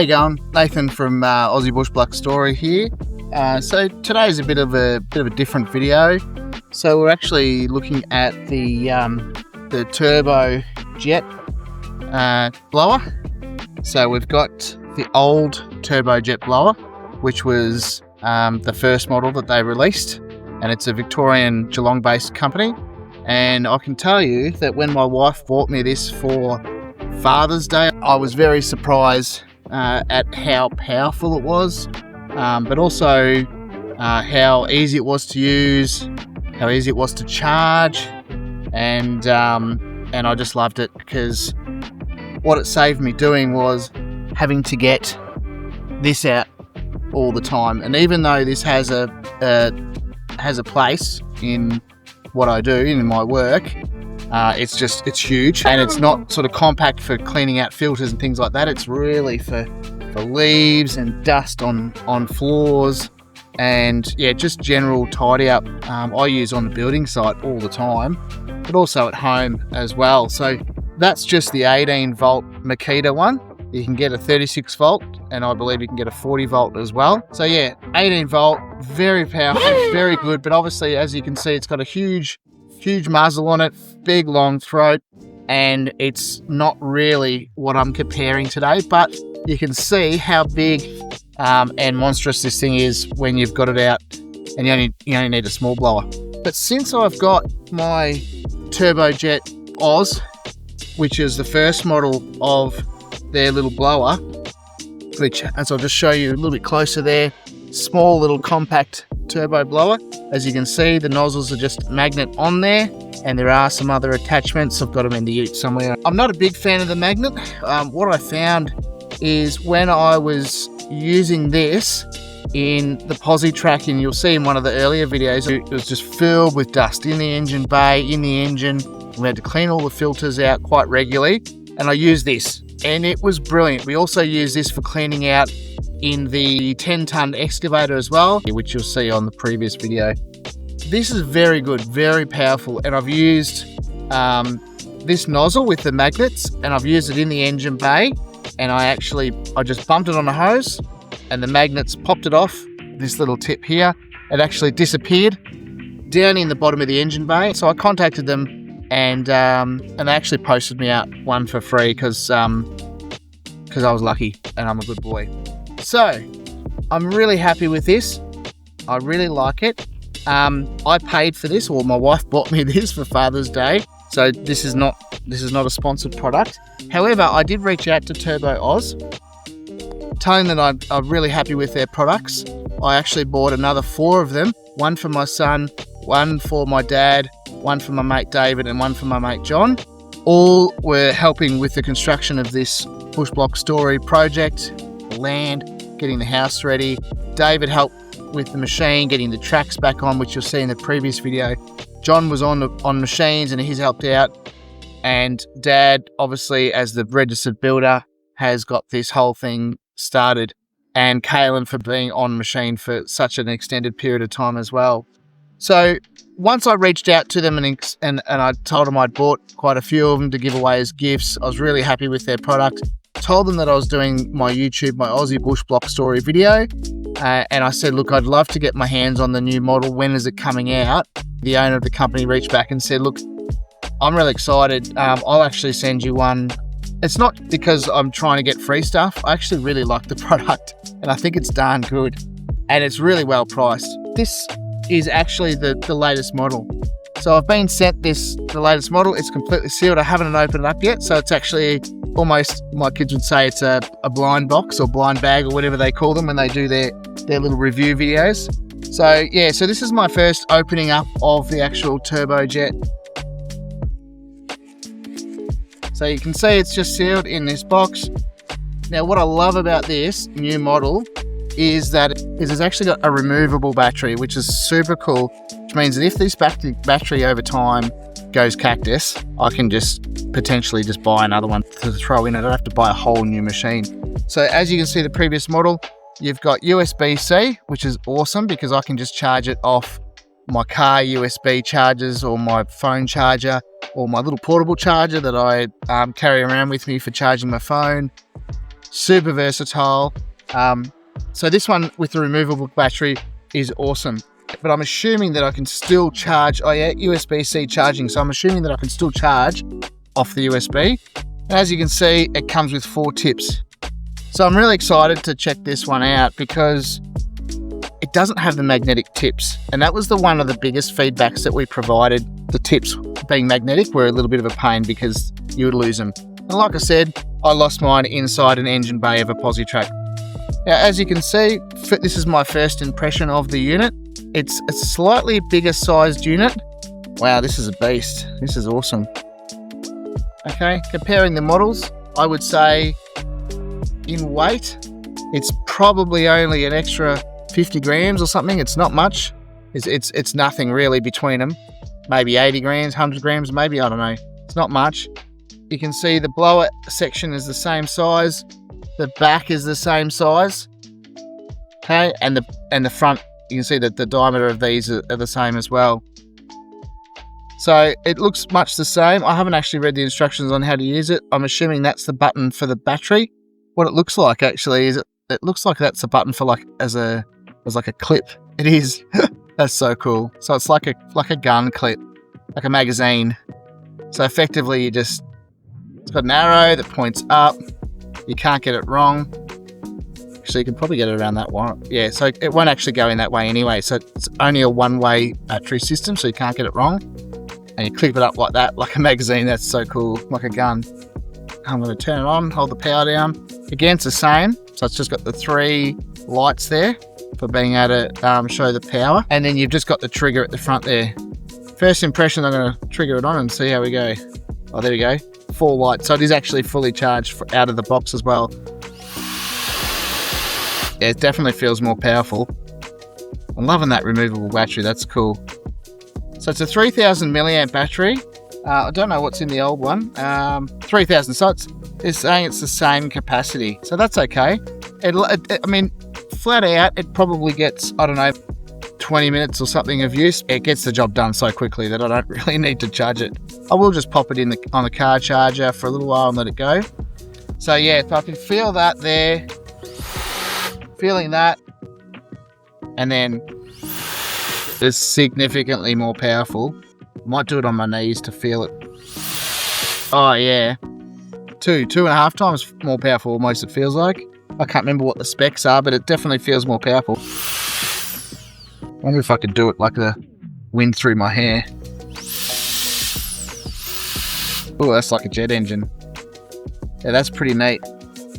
you going? Nathan from Aussie Bush Block Story here. So today's a bit of a different video. So we're actually looking at the turbo jet blower. So we've got the old turbo jet blower, which was the first model that they released, and it's a Victorian Geelong-based company. And I can tell you that when my wife bought me this for Father's Day, I was very surprised at how powerful it was, but also how easy it was to use, how easy it was to charge, and I just loved it, because what it saved me doing was having to get this out all the time. And even though this has a place in what I do in my work, it's huge, and it's not sort of compact for cleaning out filters and things like that. It's really for leaves and dust on floors, and yeah, just general tidy up. I use on the building site all the time, but also at home as well. So that's just the 18 volt Makita one. You can get a 36 volt, and I believe you can get a 40 volt as well. So yeah, 18 volt, very powerful, very good. But obviously, as you can see, it's got a huge muzzle on it, big long throat, and it's not really what I'm comparing today, but you can see how big and monstrous this thing is when you've got it out, and you only need a small blower. But since I've got my Turbojet Oz, which is the first model of their little blower, which, as I'll just show you a little bit closer there, small little compact turbo blower. As you can see, the nozzles are just magnet on there, and there are some other attachments. I've got them in the ute somewhere. I'm not a big fan of the magnet. What I found is when I was using this in the posi track, and you'll see in one of the earlier videos, it was just filled with dust in the engine bay, in the engine. We had to clean all the filters out quite regularly, and I used this, and it was brilliant. We also use this for cleaning out in the 10-ton excavator as well, which you'll see on the previous video. This is very good, very powerful, and I've used this nozzle with the magnets, and I've used it in the engine bay, and I just bumped it on a hose, and the magnets popped it off. This little tip here, it actually disappeared down in the bottom of the engine bay. So I contacted them, and they actually posted me out one for free, because I was lucky and I'm a good boy. So I'm really happy with this. I really like it. I paid for this, or my wife bought me this for Father's Day. So this is not a sponsored product. However, I did reach out to Turbo Oz, telling them that I'm really happy with their products. I actually bought another 4 of them, one for my son, one for my dad, one for my mate David, and one for my mate John. All were helping with the construction of this Bush Block Story project, the land, getting the house ready. David helped with the machine, getting the tracks back on, which you'll see in the previous video. John was on machines, and he's helped out. And Dad, obviously, as the registered builder, has got this whole thing started. And Kaylin for being on machine for such an extended period of time as well. So once I reached out to them and I told them I'd bought quite a few of them to give away as gifts, I was really happy with their product. Told them that I was doing my Aussie Bush Block Story video, and I said, look, I'd love to get my hands on the new model. When is it coming out? The owner of the company reached back and said, look, I'm really excited. I'll actually send you one. It's not because I'm trying to get free stuff. I actually really like the product, and I think it's darn good, and it's really well priced. This is actually the latest model. So I've been sent the latest model. It's completely sealed. I haven't opened it up yet. So it's actually almost, my kids would say it's a blind box or blind bag or whatever they call them when they do their little review videos. So yeah, so this is my first opening up of the actual Turbojet. So you can see it's just sealed in this box. Now what I love about this new model is that it's actually got a removable battery, which is super cool, which means that if this battery over time goes cactus, I can just potentially just buy another one to throw in. I don't have to buy a whole new machine. So as you can see, the previous model, you've got USB-C, which is awesome because I can just charge it off my car USB chargers or my phone charger or my little portable charger that I carry around with me for charging my phone. super versatile. So this one with the removable battery is awesome. But I'm assuming that I can still charge. Oh yeah, USB-C charging. So I'm assuming that I can still charge off the USB. And as you can see, it comes with 4 tips. So I'm really excited to check this one out because it doesn't have the magnetic tips. And that was one of the biggest feedbacks that we provided. The tips being magnetic were a little bit of a pain because you would lose them. And like I said, I lost mine inside an engine bay of a Positrack. Now, as you can see, this is my first impression of the unit. It's a slightly bigger sized unit. Wow, this is a beast. This is awesome. Okay, comparing the models, I would say in weight, it's probably only an extra 50 grams or something. It's not much. It's nothing really between them. Maybe 80 grams, 100 grams, maybe, I don't know. It's not much. You can see the blower section is the same size. The back is the same size. Okay, and the front, you can see that the diameter of these are the same as well. So it looks much the same. I haven't actually read the instructions on how to use it. I'm assuming that's the button for the battery. What it looks like actually is it looks like that's a button for as like a clip. It is. That's so cool. So it's like a gun clip, like a magazine. So effectively it's got an arrow that points up. You can't get it wrong. Actually, you can probably get it around that one. Yeah, so it won't actually go in that way anyway. So it's only a one-way battery system, so you can't get it wrong. And you clip it up like that, like a magazine. That's so cool, like a gun. I'm going to turn it on, hold the power down. Again, it's the same. So it's just got the 3 lights there for being able to show the power. And then you've just got the trigger at the front there. First impression, I'm going to trigger it on and see how we go. Oh, there we go. 4 lights. So it is actually fully charged out of the box as well. Yeah, it definitely feels more powerful. I'm loving that removable battery. That's cool. So it's a 3000 milliamp battery. I don't know what's in the old one. 3000. So it's saying it's the same capacity. So that's okay. I mean, flat out, it probably gets, I don't know, 20 minutes or something of use. It gets the job done so quickly that I don't really need to charge it. I will just pop it on the car charger for a little while and let it go. So yeah, if I can feel that there, feeling that, and then it's significantly more powerful. Might do it on my knees to feel it. Oh yeah, 2.5 times more powerful almost, it feels like. I can't remember what the specs are, but it definitely feels more powerful. I wonder if I could do it like the wind through my hair. Oh, that's like a jet engine. Yeah, that's pretty neat.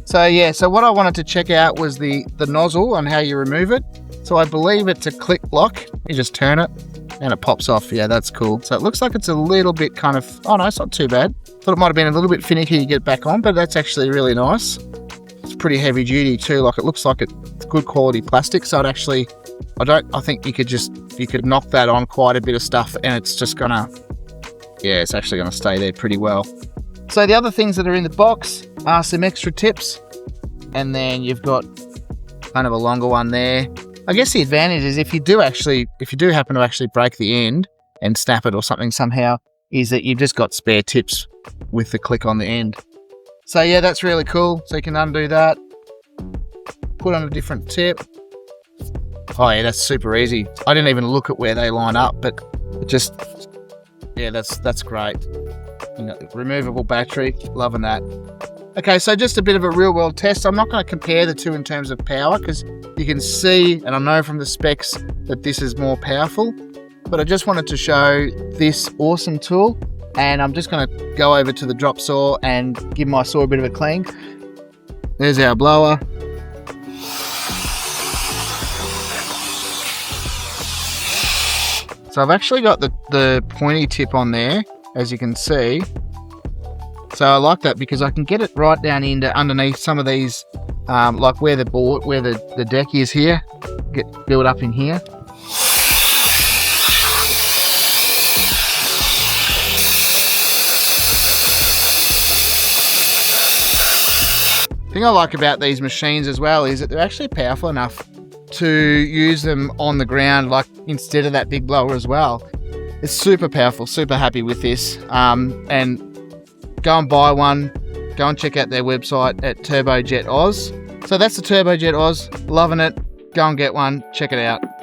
So yeah, so what I wanted to check out was the nozzle and how you remove it. So I believe it's a click lock. You just turn it and it pops off. Yeah, that's cool. So it looks like it's a little bit kind of, oh no, it's not too bad. Thought it might have been a little bit finicky to get back on, but that's actually really nice. It's pretty heavy duty too. Like it looks like it's good quality plastic. So it actually, I think you could knock that on quite a bit of stuff and it's just gonna, yeah, it's actually gonna stay there pretty well. So the other things that are in the box are some extra tips, and then you've got kind of a longer one there. I guess the advantage is if you do happen to actually break the end and snap it or something somehow, is that you've just got spare tips with the click on the end. So yeah, that's really cool. So you can undo that, put on a different tip. Oh yeah, that's super easy. I didn't even look at where they line up, but it just, yeah, that's great. You know, removable battery, loving that. Okay, so just a bit of a real world test. I'm not going to compare the two in terms of power because you can see, and I know from the specs that this is more powerful, but I just wanted to show this awesome tool, and I'm just going to go over to the drop saw and give my saw a bit of a clean. There's our blower. So I've actually got the pointy tip on there, as you can see. So I like that because I can get it right down underneath some of these, like where the deck is here, build up in here. The thing I like about these machines as well is that they're actually powerful enough to use them on the ground, like instead of that big blower as well. It's super powerful, super happy with this. And go and buy one. go and check out their website at Turbojet Oz. So that's the Turbojet Oz. Loving it. Go and get one. Check it out.